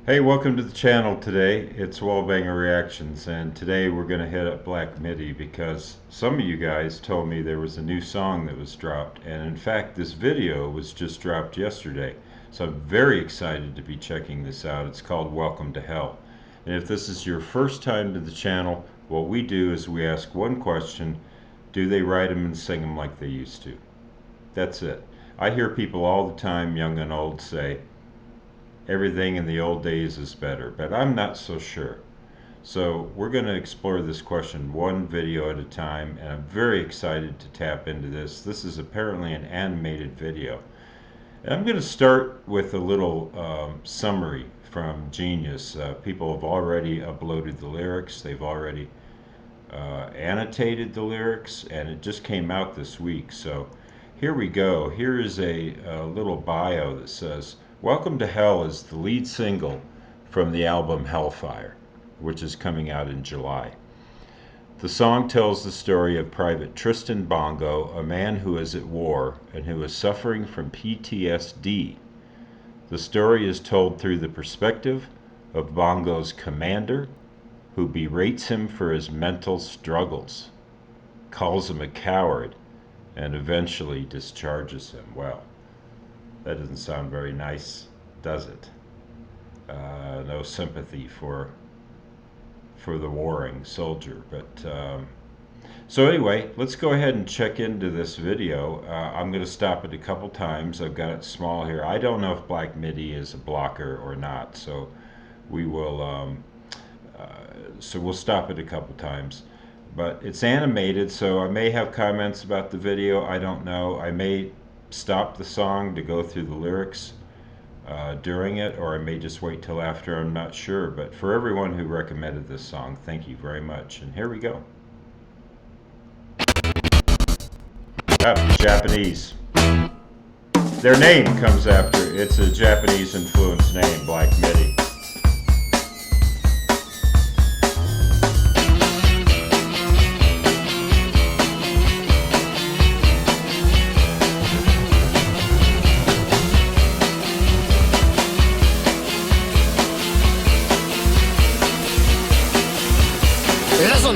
Hey, welcome to the channel today. It's Wallbanger Reactions, and today we're going to hit up Black Midi because some of you guys told me there was a new song that was dropped, and in fact this video was just dropped yesterday. So I'm very excited to be checking this out. It's called Welcome to Hell. And if this is your first time to the channel, what we do is we ask one question: do they write them and sing them like they used to? That's it. I hear people all the time, young and old, say everything in the old days is better, but I'm not so sure. So we're going to explore this question one video at a time, and I'm very excited to tap into this. This is apparently an animated video. And I'm going to start with a little summary from Genius. People have already uploaded the lyrics, they've already annotated the lyrics, and it just came out this week. So here we go. Here is a little bio that says, Welcome to Hell is the lead single from the album Hellfire, which is coming out in July. The song tells the story of Private Tristan Bongo, a man who is at war and who is suffering from PTSD. The story is told through the perspective of Bongo's commander, who berates him for his mental struggles, calls him a coward, and eventually discharges him. Well, that doesn't sound very nice, does it? No sympathy for the warring soldier. But so anyway, let's go ahead and check into this video. I'm going to stop it a couple times. I've got it small here. I don't know if Black Midi is a blocker or not, so we will. So we'll stop it a couple times. But it's animated, so I may have comments about the video. I don't know. I may stop the song to go through the lyrics during it, or I may just wait till after. I'm not sure. But for everyone who recommended this song, thank you very much. And here we go. Japanese. Their name comes after. It's a Japanese influenced name, Black Midi. Listen,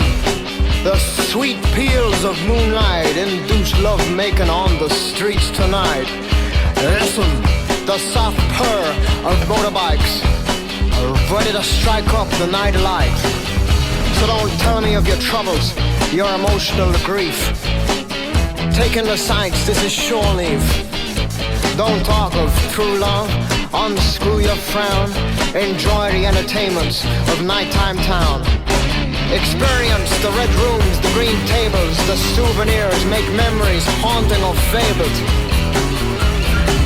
the sweet peals of moonlight induce love-making on the streets tonight. Listen, the soft purr of motorbikes ready to strike up the night light. So don't tell me of your troubles, your emotional grief. Taking the sights, this is shore leave. Don't talk of true love, unscrew your frown. Enjoy the entertainments of nighttime town. Experience the red rooms, the green tables, the souvenirs, make memories haunting of fables.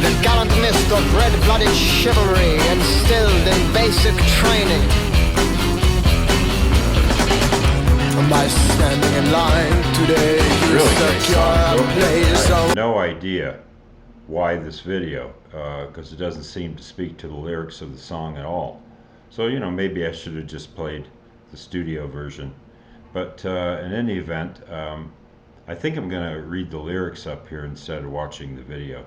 The gallant mist of red-blooded chivalry instilled in basic training. By standing in line today, you secure a place. I have no idea why this video, because it doesn't seem to speak to the lyrics of the song at all. So, you know, maybe I should have just played the studio version. But in any event, I think I'm going to read the lyrics up here instead of watching the video.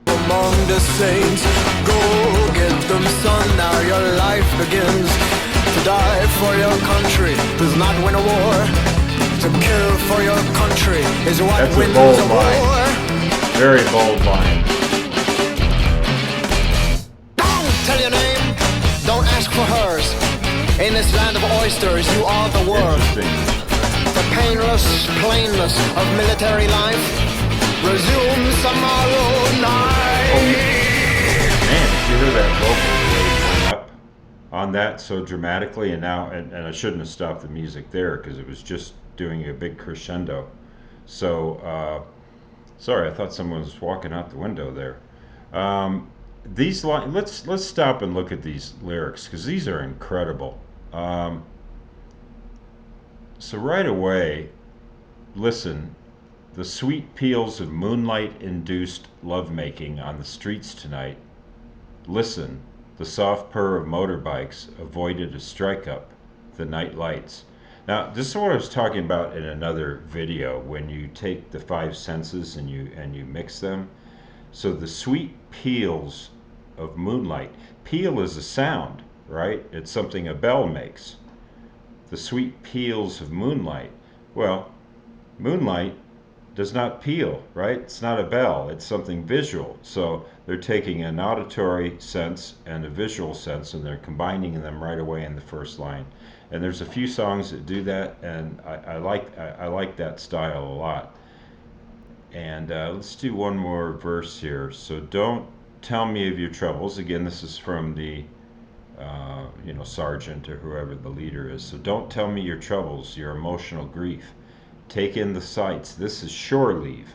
Among the saints, go give them son, now your life begins. To die for your country does not win a war. To kill for your country is what That's wins a bold a line. war. Very bold line. Don't tell your name, don't ask for hers. In this land of oysters, you are the world. The painless plainness of military life resumes tomorrow night. Man, did you hear that vocal went up on that so dramatically? And now, and I shouldn't have stopped the music there because it was just doing a big crescendo. So, sorry, I thought someone was walking out the window there. These lines, let's stop and look at these lyrics because these are incredible. So right away, listen, the sweet peals of moonlight-induced lovemaking on the streets tonight. Listen, the soft purr of motorbikes avoided a strike-up, the night lights. Now, this is what I was talking about in another video. When you take the five senses and you mix them, So the sweet peals of moonlight. Peal is a sound, right? It's something a bell makes. The sweet peals of moonlight. Well, moonlight does not peal, right? It's not a bell, it's something visual. So they're taking an auditory sense and a visual sense and they're combining them right away in the first line. And there's a few songs that do that, and I like that style a lot. And let's do one more verse here. So don't tell me of your troubles. Again, this is from the sergeant or whoever the leader is. So don't tell me your troubles, your emotional grief. Take in the sights. This is shore leave.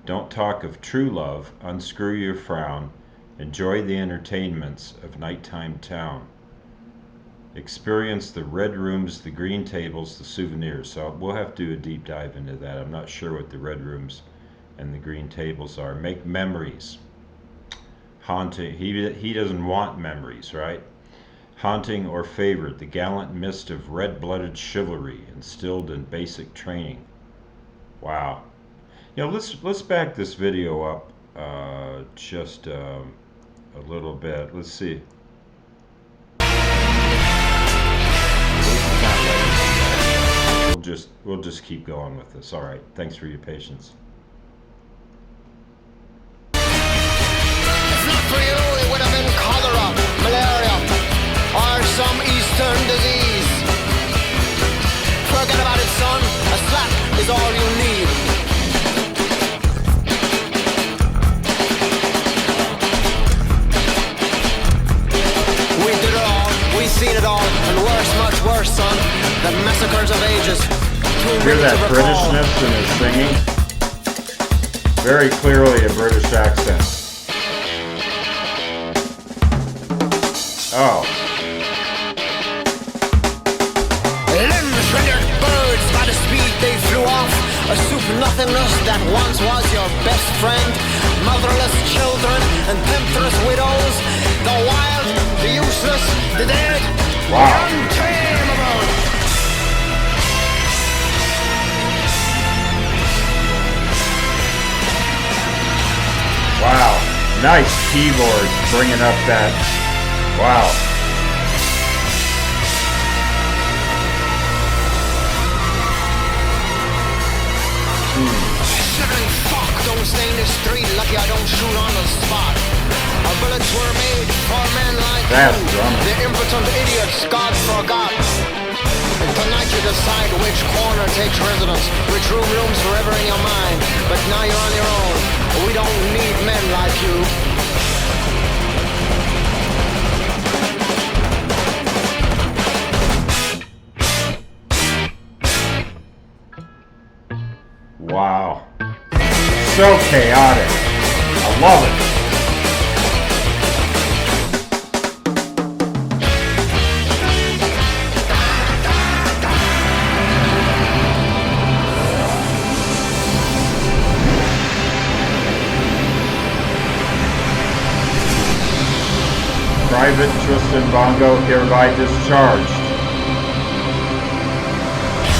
Don't talk of true love. Unscrew your frown. Enjoy the entertainments of nighttime town. Experience the red rooms, the green tables, the souvenirs. So we'll have to do a deep dive into that. I'm not sure what the red rooms and the green tables are. Make memories. Haunting. He doesn't want memories, right? Haunting or favored, the gallant mist of red-blooded chivalry instilled in basic training. Wow. Let's back this video up just a little bit. Let's see. We'll just keep going with this. All right. Thanks for your patience. If not for you, it would have been cholera, malaria, or some eastern disease. Forget about it, son. A slap is all you need. We did it all, we seen it all, and worse, much worse, son. The massacres of ages. Hear that Britishness in his singing? Very clearly a British accent. Oh. Limbs rendered birds by the speed they flew off. A soup nothingness that once was your best friend. Motherless children and temptress widows. The wild, the useless, the dead, wow. The untamable. Wow. Nice keyboard bringing up that. Wow. Shivering fuck, don't stay in the street. Lucky I don't shoot on the spot. Our bullets were made for men like That's you. drumming. The impotent idiots God forgot. And tonight you decide which corner takes residence, which room looms forever in your mind. But now you're on your own. We don't need men like you. Wow. So chaotic. I love it. Private Tristan Bongo hereby discharged.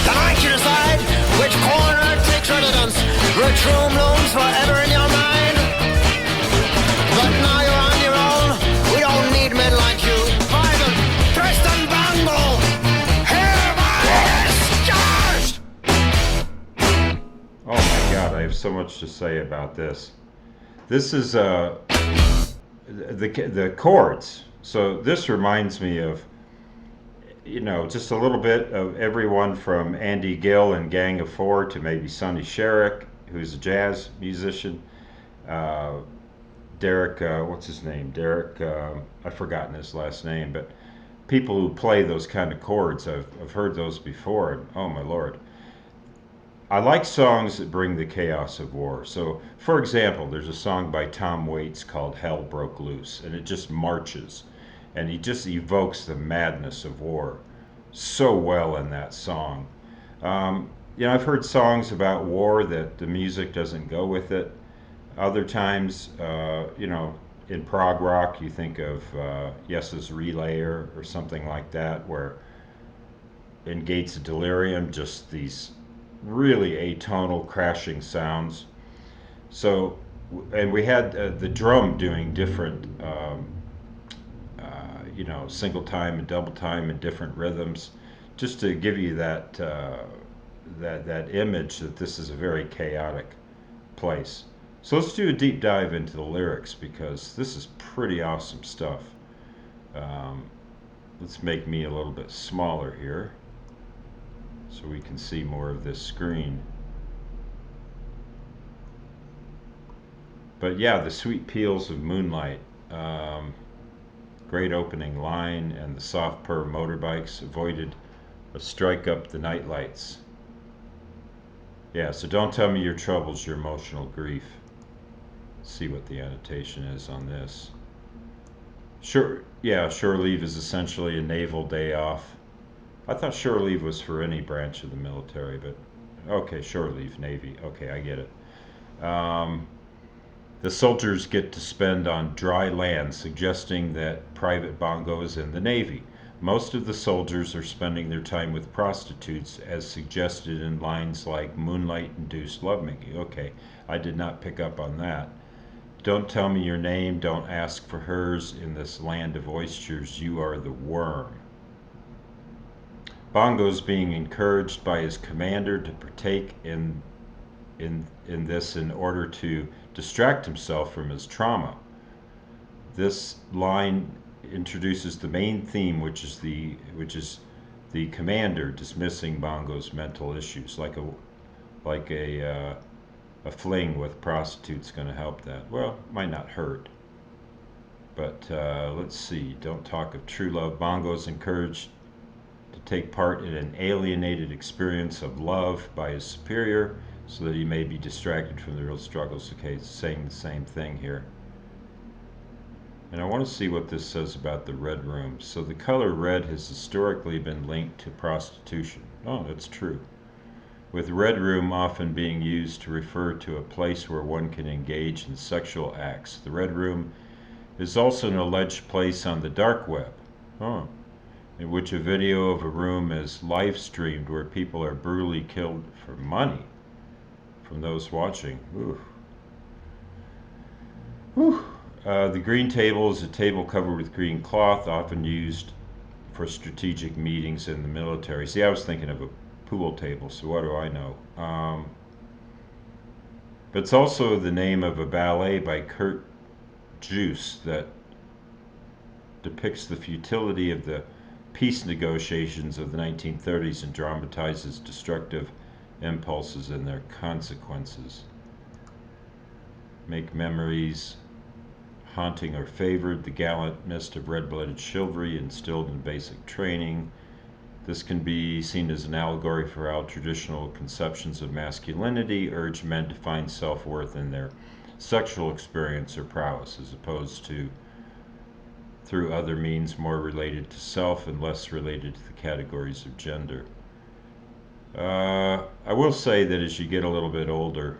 Tonight you decide which corner takes residence, which room looms forever in your mind. But now you're on your own. We don't need men like you. Private Tristan Bongo hereby discharged. Oh my God, I have so much to say about this. This is the chords. So this reminds me of, just a little bit of everyone from Andy Gill and Gang of Four to maybe Sonny Sherrick, who's a jazz musician. Derek, what's his name? Derek, I've forgotten his last name, but people who play those kind of chords, I've heard those before, and oh my Lord. I like songs that bring the chaos of war. So, for example, there's a song by Tom Waits called Hell Broke Loose, and it just marches, and he just evokes the madness of war so well in that song. I've heard songs about war that the music doesn't go with it. Other times, in prog rock, you think of Yes's Relayer or something like that, where in Gates of Delirium, just these really atonal crashing sounds. So and we had the drum doing different, single time and double time and different rhythms, just to give you that image that this is a very chaotic place. So let's do a deep dive into the lyrics because this is pretty awesome stuff. Um, let's make me a little bit smaller here so we can see more of this screen. But yeah, the sweet peals of moonlight. Um, Great opening line, and the soft purr motorbikes avoided a strike up the night lights. Yeah, so don't tell me your troubles, your emotional grief. Let's see what the annotation is on this. Sure, yeah, shore leave is essentially a naval day off. I thought shore leave was for any branch of the military, but okay, shore leave, Navy. Okay, I get it. The soldiers get to spend on dry land, suggesting that Private Bongo is in the Navy. Most of the soldiers are spending their time with prostitutes, as suggested in lines like moonlight induced lovemaking. Okay, I did not pick up on that. Don't tell me your name, don't ask for hers. In this land of oysters, you are the worm. Bongo's being encouraged by his commander to partake in this in order to distract himself from his trauma. This line introduces the main theme, which is the commander dismissing Bongo's mental issues, like a fling with prostitutes going to help that. Well, might not hurt. But let's see. Don't talk of true love. Bongo is encouraged to take part in an alienated experience of love by his superior so that he may be distracted from the real struggles. Okay, it's saying the same thing here. And I want to see what this says about the red room. So the color red has historically been linked to prostitution. Oh, that's true. With red room often being used to refer to a place where one can engage in sexual acts. The red room is also an alleged place on the dark web. Oh, in which a video of a room is live streamed where people are brutally killed for money from those watching. Ooh. Whew. The green table is a table covered with green cloth, often used for strategic meetings in the military. See, I was thinking of a pool table, so what do I know? But it's also the name of a ballet by Kurt Jooss that depicts the futility of the peace negotiations of the 1930s and dramatizes destructive impulses and their consequences. Make memories haunting or favored, the gallant mist of red-blooded chivalry instilled in basic training. This can be seen as an allegory for how traditional conceptions of masculinity urge men to find self-worth in their sexual experience or prowess, as opposed to through other means more related to self and less related to the categories of gender. I will say that as you get a little bit older,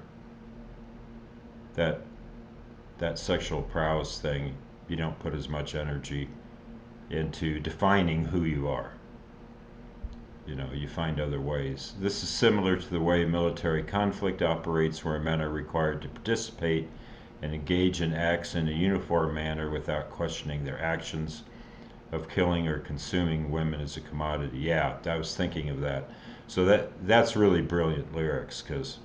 that that sexual prowess thing, you don't put as much energy into defining who you are. You find other ways. This is similar to the way military conflict operates, where men are required to participate and engage in acts in a uniform manner without questioning their actions of killing or consuming women as a commodity. Yeah, I was thinking of that. So that's really brilliant lyrics, because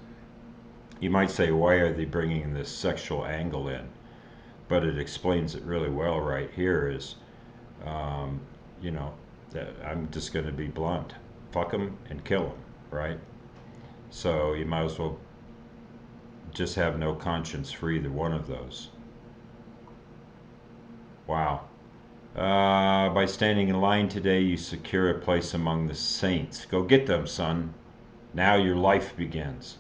you might say, why are they bringing this sexual angle in? But it explains it really well right here. Is um, you know that I'm just going to be blunt. Fuck them and kill them, right? So you might as well just have no conscience for either one of those. Wow. By standing in line today, you secure a place among the saints. Go get them, son. Now your life begins.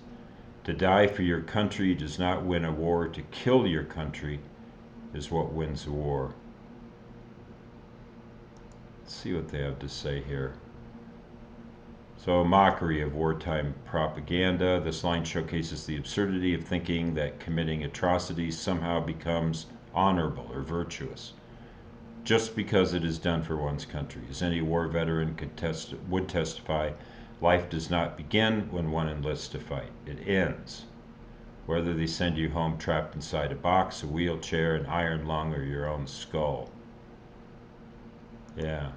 To die for your country does not win a war. To kill your country is what wins a war. Let's see what they have to say here. So, a mockery of wartime propaganda. This line showcases the absurdity of thinking that committing atrocities somehow becomes honorable or virtuous just because it is done for one's country. As any war veteran would testify, life does not begin when one enlists to fight. It ends whether they send you home trapped inside a box, a wheelchair, an iron lung, or your own skull. Yeah.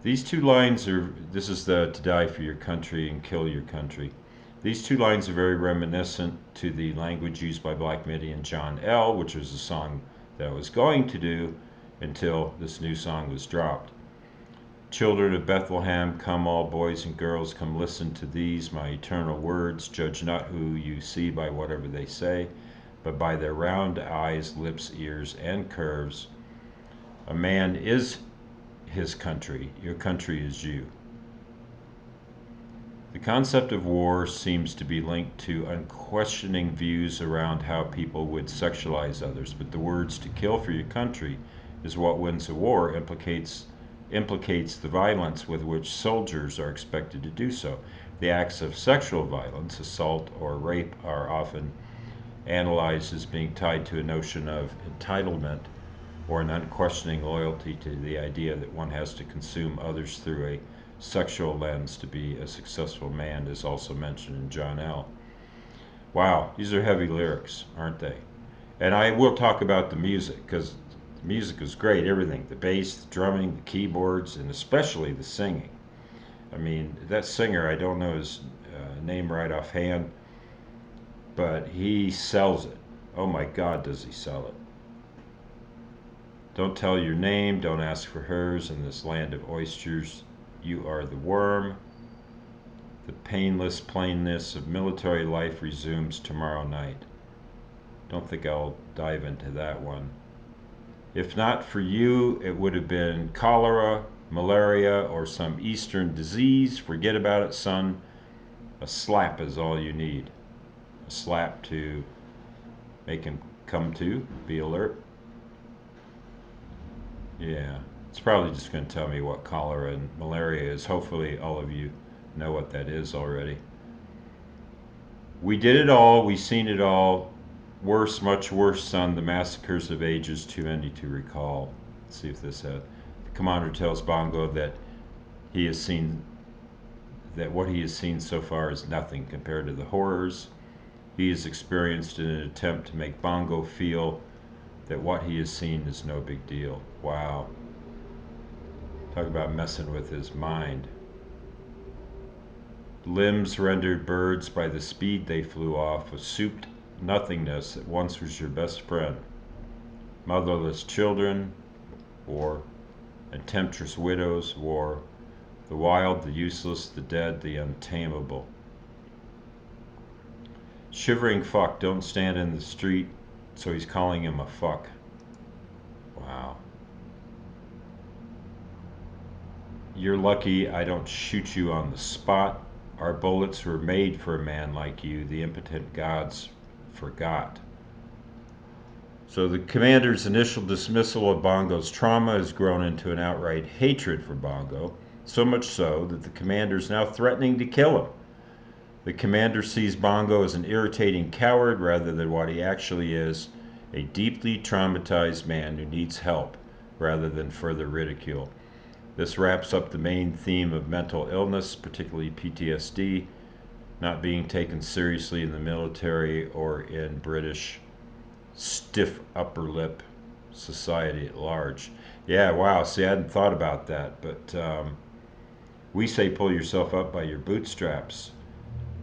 These two lines are, this is the to die for your country and kill your country. These two lines are very reminiscent to the language used by Black Midi and John L., which was a song that I was going to do until this new song was dropped. Children of Bethlehem, come all boys and girls, come listen to these, my eternal words. Judge not who you see by whatever they say, but by their round eyes, lips, ears, and curves. A man is his country, your country is you. The concept of war seems to be linked to unquestioning views around how people would sexualize others, but the words to kill for your country is what wins a war implicates the violence with which soldiers are expected to do so. The acts of sexual violence, assault or rape, are often analyzed as being tied to a notion of entitlement or an unquestioning loyalty to the idea that one has to consume others through a sexual lens to be a successful man, is also mentioned in John L. Wow, these are heavy lyrics, aren't they? And I will talk about the music, because the music is great, everything. The bass, the drumming, the keyboards, and especially the singing. I mean, that singer, I don't know his name right offhand, but he sells it. Oh my God, does he sell it. Don't tell your name, don't ask for hers in this land of oysters. You are the worm. The painless plainness of military life resumes tomorrow night. Don't think I'll dive into that one. If not for you, it would have been cholera, malaria, or some eastern disease. Forget about it, son. A slap is all you need. A slap to make him come to, be alert. Yeah, it's probably just going to tell me what cholera and malaria is. Hopefully, all of you know what that is already. We did it all, we seen it all. Worse, much worse, son. The massacres of ages too many to recall. Let's see if this had. The commander tells Bongo that he has seen that what he has seen so far is nothing compared to the horrors he has experienced in an attempt to make Bongo feel that what he has seen is no big deal. Wow. Talk about messing with his mind. Limbs rendered birds by the speed they flew off, a souped nothingness that once was your best friend. Motherless children, war, and temptress widows, war, the wild, the useless, the dead, the untamable. Shivering fuck, don't stand in the street, so he's calling him a fuck. Wow. You're lucky I don't shoot you on the spot. Our bullets were made for a man like you, the impotent gods forgot. So the commander's initial dismissal of Bongo's trauma has grown into an outright hatred for Bongo, so much so that the commander is now threatening to kill him. The commander sees Bongo as an irritating coward rather than what he actually is, a deeply traumatized man who needs help rather than further ridicule. This wraps up the main theme of mental illness, particularly PTSD, not being taken seriously in the military or in British stiff upper lip society at large. Yeah, wow, see, I hadn't thought about that, but we say pull yourself up by your bootstraps.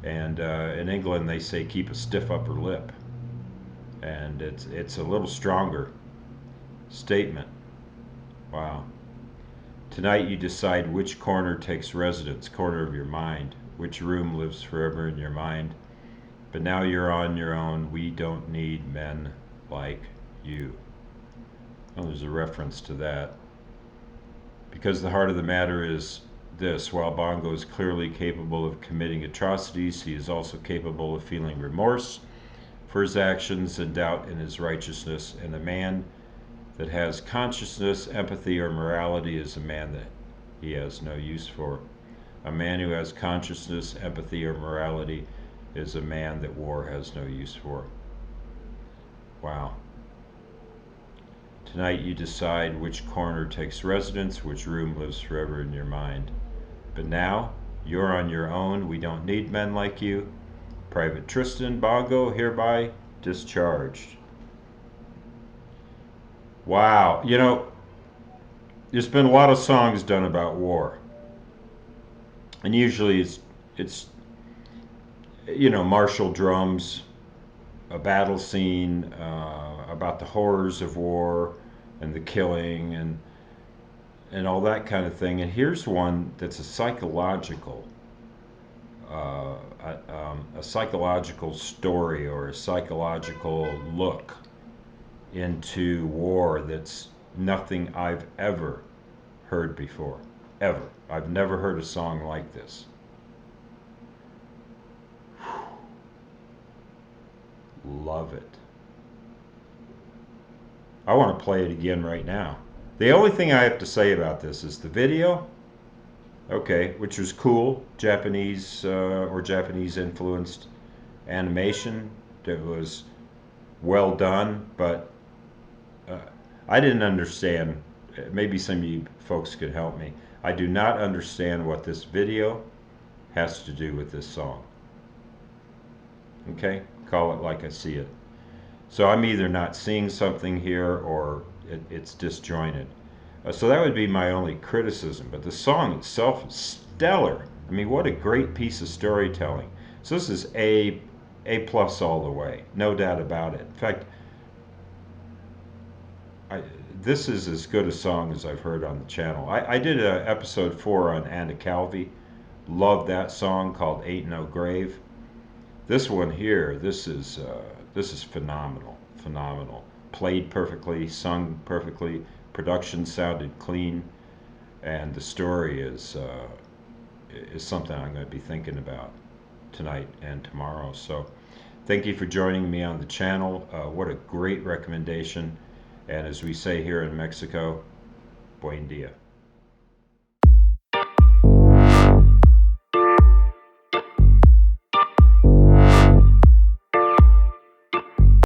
And in England, they say keep a stiff upper lip. And it's a little stronger statement. Wow. Tonight you decide which corner takes residence, corner of your mind, which room lives forever in your mind. But now you're on your own. We don't need men like you. Well, there's a reference to that. Because the heart of the matter is this: while Bongo is clearly capable of committing atrocities, he is also capable of feeling remorse for his actions and doubt in his righteousness. And a man that has consciousness, empathy, or morality is a man that he has no use for. A man who has consciousness, empathy, or morality is a man that war has no use for. Wow. Tonight you decide which corner takes residence, which room lives forever in your mind. But now, you're on your own. We don't need men like you. Private Tristan Bongo hereby discharged. Wow, you know, there's been a lot of songs done about war, and usually it's you know, martial drums, a battle scene, about the horrors of war and the killing and all that kind of thing. And here's one that's a psychological story or a psychological look into war that's nothing I've ever heard before. Ever. I've never heard a song like this. Love it. I want to play it again right now. The only thing I have to say about this is the video, okay, which was cool, Japanese or Japanese influenced animation that was well done, but uh, I didn't understand. Maybe some of you folks could help me. I do not understand what this video has to do with this song. Okay, call it like I see it. So I'm either not seeing something here or it's disjointed. So that would be my only criticism. But the song itself is stellar. I mean, what a great piece of storytelling. So this is A plus all the way, no doubt about it. In fact, I, this is as good a song as I've heard on the channel. I did episode 4 on Anna Calvi. Loved that song called Ain't No Grave. This one here, this is phenomenal, phenomenal. Played perfectly, sung perfectly, production sounded clean, and the story is something I'm going to be thinking about tonight and tomorrow. So, thank you for joining me on the channel. What a great recommendation, and as we say here in Mexico, buen dia.